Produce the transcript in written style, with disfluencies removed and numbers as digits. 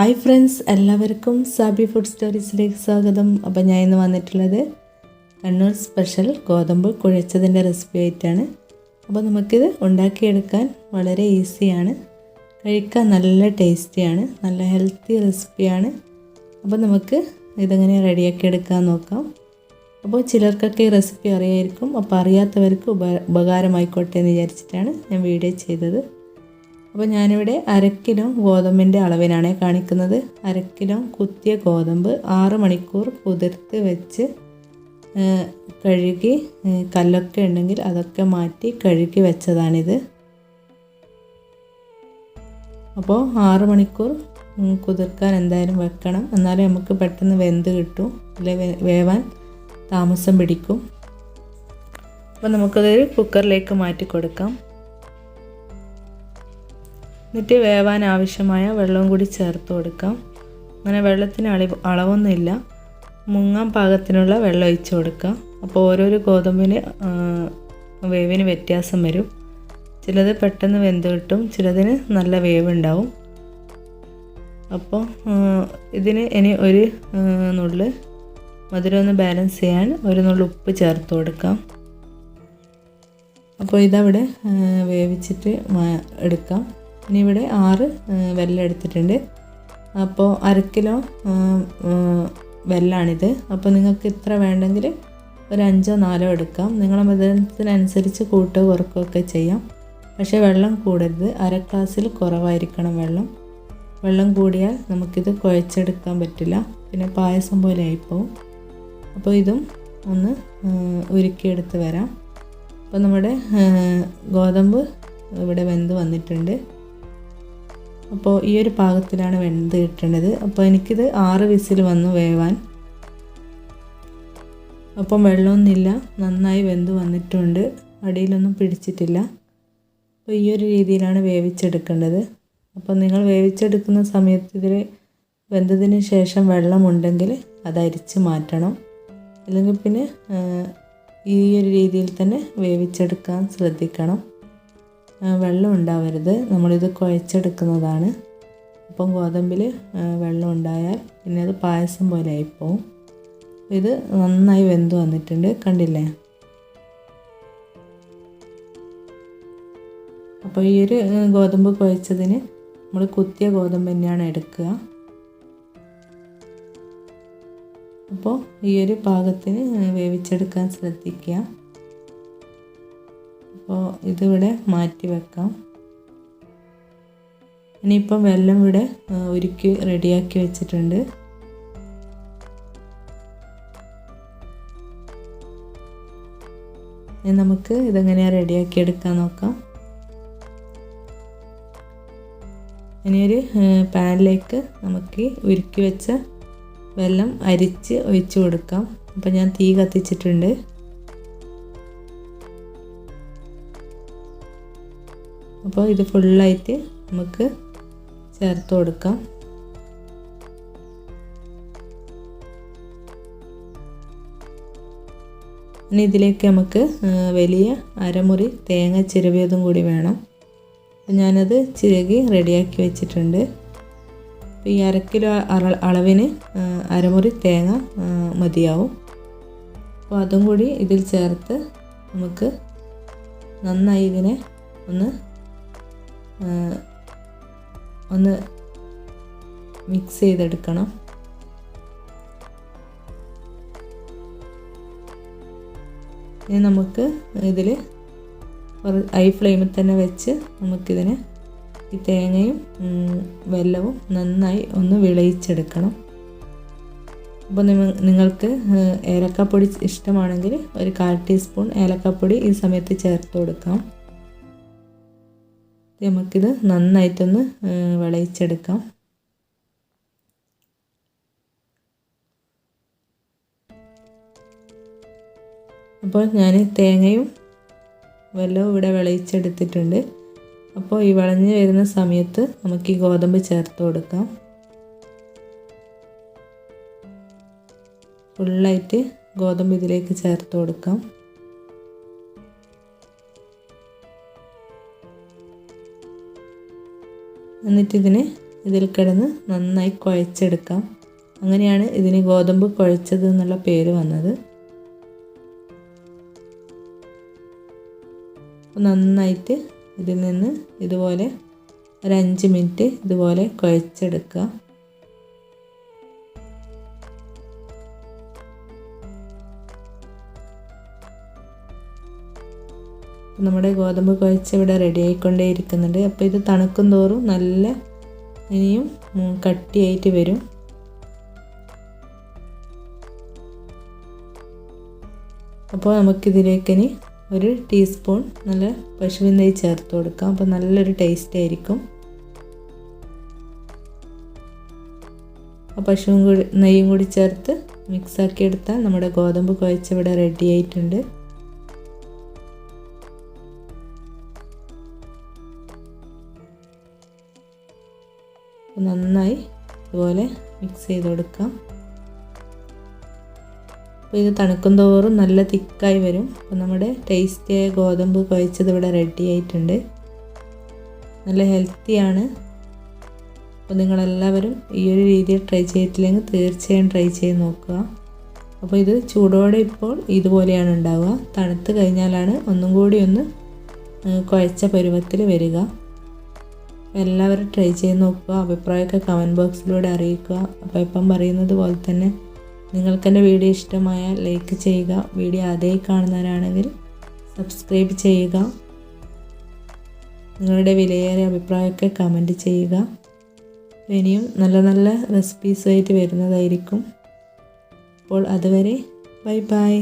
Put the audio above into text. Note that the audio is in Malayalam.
ഹായ് ഫ്രണ്ട്സ്, എല്ലാവർക്കും സാബി ഫുഡ് സ്റ്റോറീസിലേക്ക് സ്വാഗതം. അപ്പോൾ ഞാൻ ഇന്ന് വന്നിട്ടുള്ളത് കണ്ണൂർ സ്പെഷ്യൽ ഗോതമ്പ് കുഴച്ചതിൻ്റെ റെസിപ്പി ആയിട്ടാണ്. അപ്പോൾ നമുക്കിത് ഉണ്ടാക്കിയെടുക്കാൻ വളരെ ഈസിയാണ്, കഴിക്കാൻ നല്ല ടേസ്റ്റിയാണ്, നല്ല ഹെൽത്തി റെസിപ്പിയാണ്. അപ്പോൾ നമുക്ക് ഇതെങ്ങനെ റെഡിയാക്കി എടുക്കാൻ നോക്കാം. അപ്പോൾ ചിലർക്കൊക്കെ ഈ റെസിപ്പി അറിയായിരിക്കും, അപ്പോൾ അറിയാത്തവർക്ക് ഉപകാരമായിക്കോട്ടെ എന്ന് വിചാരിച്ചിട്ടാണ് ഞാൻ വീഡിയോ ചെയ്തത്. അപ്പോൾ ഞാനിവിടെ 1/2 കിലോ ഗോതമ്പിൻ്റെ അളവിനാണ് കാണിക്കുന്നത്. 1/2 കിലോ കുത്തിയ ഗോതമ്പ് 6 മണിക്കൂർ കുതിർത്ത് വെച്ച് കഴുകി, കല്ലൊക്കെ ഉണ്ടെങ്കിൽ അതൊക്കെ മാറ്റി കഴുകി വെച്ചതാണിത്. അപ്പോൾ 6 മണിക്കൂർ കുതിർക്കാൻ എന്തായാലും വെക്കണം, എന്നാലേ നമുക്ക് പെട്ടെന്ന് വെന്ത് കിട്ടും, അല്ലെങ്കിൽ വേവാൻ താമസം പിടിക്കും. അപ്പോൾ നമുക്കതൊരു കുക്കറിലേക്ക് മാറ്റി കൊടുക്കാം. എന്നിട്ട് വേവാൻ ആവശ്യമായ വെള്ളവും കൂടി ചേർത്ത് കൊടുക്കാം. അങ്ങനെ വെള്ളത്തിന് അളവൊന്നുമില്ല, മുങ്ങാൻ പാകത്തിനുള്ള വെള്ളം ഒഴിച്ച് കൊടുക്കാം. അപ്പോൾ ഓരോരോ ഗോതമ്പിന് വേവിന് വ്യത്യാസം വരും. ചിലത് പെട്ടെന്ന് വെന്ത് കിട്ടും, ചിലതിന് നല്ല വേവുണ്ടാവും. അപ്പോൾ ഇതിന് ഇനി ഒരു നുള്ള് മധുരം ഒന്ന് ബാലൻസ് ചെയ്യാൻ ഒരു നുള്ള് ഉപ്പ് ചേർത്ത് കൊടുക്കാം. അപ്പോൾ ഇതവിടെ വേവിച്ചിട്ട് എടുക്കാം. ഇനി ഇവിടെ 6 വെല്ലം എടുത്തിട്ടുണ്ട്. അപ്പോൾ 1/2 കിലോ വെല്ലാണിത്. അപ്പോൾ നിങ്ങൾക്ക് ഇത്ര വേണ്ടെങ്കിൽ ഒരു 5ഓ 4ഓ എടുക്കാം. നിങ്ങളുടെ മധുരത്തിനനുസരിച്ച് കൂട്ടോ കുറക്കുകയൊക്കെ ചെയ്യാം. പക്ഷേ വെള്ളം കൂടരുത്, 1/2 ഗ്ലാസ്സിൽ കുറവായിരിക്കണം വെള്ളം. വെള്ളം കൂടിയാൽ നമുക്കിത് കുഴച്ചെടുക്കാൻ പറ്റില്ല, പിന്നെ പായസം പോലെ ആയിപ്പോവും. അപ്പോൾ ഇതും ഒന്ന് ഉരുക്കിയെടുത്ത് വരാം. അപ്പോൾ നമ്മുടെ ഗോതമ്പ് ഇവിടെ വെന്ത് വന്നിട്ടുണ്ട്. അപ്പോൾ ഈ ഒരു പാകത്തിലാണ് വെന്ത് കിട്ടേണ്ടത്. അപ്പോൾ എനിക്കിത് 6 വിസിൽ വന്നു വേവാൻ. അപ്പം വെള്ളമൊന്നുമില്ല, നന്നായി വെന്ത് വന്നിട്ടുണ്ട്, അടിയിലൊന്നും പിടിച്ചിട്ടില്ല. അപ്പോൾ ഈ ഒരു രീതിയിലാണ് വേവിച്ചെടുക്കേണ്ടത്. അപ്പോൾ നിങ്ങൾ വേവിച്ചെടുക്കുന്ന സമയത്ത് ഇതിൽ വെന്തതിന് ശേഷം വെള്ളമുണ്ടെങ്കിൽ അത് അരിച്ച് മാറ്റണം, അല്ലെങ്കിൽ പിന്നെ ഈ ഒരു രീതിയിൽ തന്നെ വേവിച്ചെടുക്കാൻ ശ്രദ്ധിക്കണം. വെള്ളം ഉണ്ടാവരുത്, നമ്മളിത് കുഴച്ചെടുക്കുന്നതാണ്. അപ്പം ഗോതമ്പിൽ വെള്ളം ഉണ്ടായാൽ പിന്നെ അത് പായസം പോലെ ആയിപ്പോവും. ഇത് നന്നായി വെന്ത് വന്നിട്ടുണ്ട്, കണ്ടില്ലേ? അപ്പോൾ ഈ ഒരു ഗോതമ്പ് കുഴച്ചതിന് നമ്മൾ കുത്തിയ ഗോതമ്പ് തന്നെയാണ് എടുക്കുക. അപ്പോൾ ഈ ഒരു പാകത്തിന് വേവിച്ചെടുക്കാൻ ശ്രദ്ധിക്കുക. അപ്പോൾ ഇതിവിടെ മാറ്റി വെക്കാം. ഇനിയിപ്പം വെല്ലം ഇവിടെ ഉരുക്കി റെഡിയാക്കി വെച്ചിട്ടുണ്ട്. ഇനി നമുക്ക് ഇതെങ്ങനെയാണ് റെഡിയാക്കി എടുക്കാൻ നോക്കാം. ഇനിയൊരു പാനിലേക്ക് നമുക്ക് ഉരുക്കി വെച്ച വെല്ലം അരിച്ച് ഒഴിച്ച് കൊടുക്കാം. അപ്പോൾ ഞാൻ തീ കത്തിച്ചിട്ടുണ്ട്. അപ്പോൾ ഇത് ഫുള്ളായിട്ട് നമുക്ക് ചേർത്ത് കൊടുക്കാം. ഇനി ഇതിലേക്ക് നമുക്ക് വലിയ അരമുറി തേങ്ങ ചിരവിയതും കൂടി വേണം. അപ്പോൾ ഞാനത് ചിരകി റെഡിയാക്കി വെച്ചിട്ടുണ്ട്. അപ്പോൾ ഈ 1/2 കിലോ അളവിന് അരമുറി തേങ്ങ മതിയാവും. അപ്പോൾ അതും കൂടി ഇതിൽ ചേർത്ത് നമുക്ക് നന്നായി ഇതിനെ ഒന്ന് മിക്സ് ചെയ്തെടുക്കണം. ഇനി നമുക്ക് ഇതിൽ ഹൈ ഫ്ലെയിമിൽ തന്നെ വെച്ച് നമുക്കിതിനെ ഈ തേങ്ങയും വെല്ലവും നന്നായി ഒന്ന് വിളയിച്ചെടുക്കണം. അപ്പോൾ നിങ്ങൾക്ക് ഏലക്കാപ്പൊടി ഇഷ്ടമാണെങ്കിൽ ഒരു 1/4 ടീസ്പൂൺ ഏലക്കാപ്പൊടി ഈ സമയത്ത് ചേർത്ത് കൊടുക്കാം. നമുക്കിത് നന്നായിട്ടൊന്ന് വിളയിച്ചെടുക്കാം. അപ്പോൾ ഞാൻ തേങ്ങയും വെല്ലവും ഇവിടെ വിളയിച്ചെടുത്തിട്ടുണ്ട്. അപ്പോൾ ഈ വിളഞ്ഞ് വരുന്ന സമയത്ത് നമുക്ക് ഈ ഗോതമ്പ് ചേർത്ത് കൊടുക്കാം. ഫുള്ളായിട്ട് ഗോതമ്പ് ഇതിലേക്ക് ചേർത്ത് കൊടുക്കാം. എന്നിട്ടിതിനെ ഇതിൽ കിടന്ന് നന്നായി കുഴച്ചെടുക്കാം. അങ്ങനെയാണ് ഇതിന് ഗോതമ്പ് കുഴച്ചത് എന്നുള്ള പേര് വന്നത്. നന്നായിട്ട് ഇതിൽ നിന്ന് ഇതുപോലെ ഒരു 5 മിനിറ്റ് ഇതുപോലെ കുഴച്ചെടുക്കുക. നമ്മുടെ ഗോതമ്പ് കുഴച്ച് ഇവിടെ റെഡി ആയിക്കൊണ്ടേ ഇരിക്കുന്നുണ്ട്. അപ്പോൾ ഇത് തണുക്കും തോറും നല്ല ഇനിയും കട്ടിയായിട്ട് വരും. അപ്പോൾ നമുക്കിതിലേക്ക് ഇനി ഒരു ടീസ്പൂൺ നല്ല പശുവിൻ നെയ്യ് ചേർത്ത് കൊടുക്കാം. അപ്പോൾ നല്ലൊരു ടേസ്റ്റ് ആയിരിക്കും. ആ നെയ്യും കൂടി ചേർത്ത് മിക്സാക്കി എടുത്താൽ നമ്മുടെ ഗോതമ്പ് കുഴച്ച് ഇവിടെ റെഡി ആയിട്ടുണ്ട്. നന്നായി ഇതുപോലെ മിക്സ് ചെയ്ത് കൊടുക്കാം. അപ്പോൾ ഇത് തണുക്കും തോറും നല്ല തിക്കായി വരും. അപ്പോൾ നമ്മുടെ ടേസ്റ്റിയായ ഗോതമ്പ് കുഴച്ചത് ഇവിടെ റെഡി ആയിട്ടുണ്ട്. നല്ല ഹെൽത്തിയാണ്. അപ്പോൾ നിങ്ങളെല്ലാവരും ഈ ഒരു രീതിയിൽ ട്രൈ ചെയ്തിട്ടില്ലെങ്കിൽ തീർച്ചയായും ട്രൈ ചെയ്ത് നോക്കുക. അപ്പോൾ ഇത് ചൂടോടെ ഇപ്പോൾ ഇതുപോലെയാണ് ഉണ്ടാവുക. തണുത്ത് കഴിഞ്ഞാലാണ് ഒന്നും കൂടി ഒന്ന് കുഴച്ച പരുവത്തിൽ വരിക. എല്ലാവരും ട്രൈ ചെയ്ത് നോക്കുക. അഭിപ്രായമൊക്കെ കമൻറ്റ് ബോക്സിലൂടെ അറിയിക്കുക. അപ്പോൾ ഇപ്പം പറയുന്നത് പോലെ തന്നെ നിങ്ങൾക്ക് എൻ്റെ വീഡിയോ ഇഷ്ടമായാൽ ലൈക്ക് ചെയ്യുക. വീഡിയോ ആദ്യമായി കാണുന്നവരാണെങ്കിൽ സബ്സ്ക്രൈബ് ചെയ്യുക. നിങ്ങളുടെ വിലയേറിയ അഭിപ്രായമൊക്കെ കമൻറ്റ് ചെയ്യുക. ഇനിയും നല്ല നല്ല റെസിപ്പീസുമായിട്ട് വരുന്നതായിരിക്കും. അപ്പോൾ അതുവരെ ബൈ ബൈ.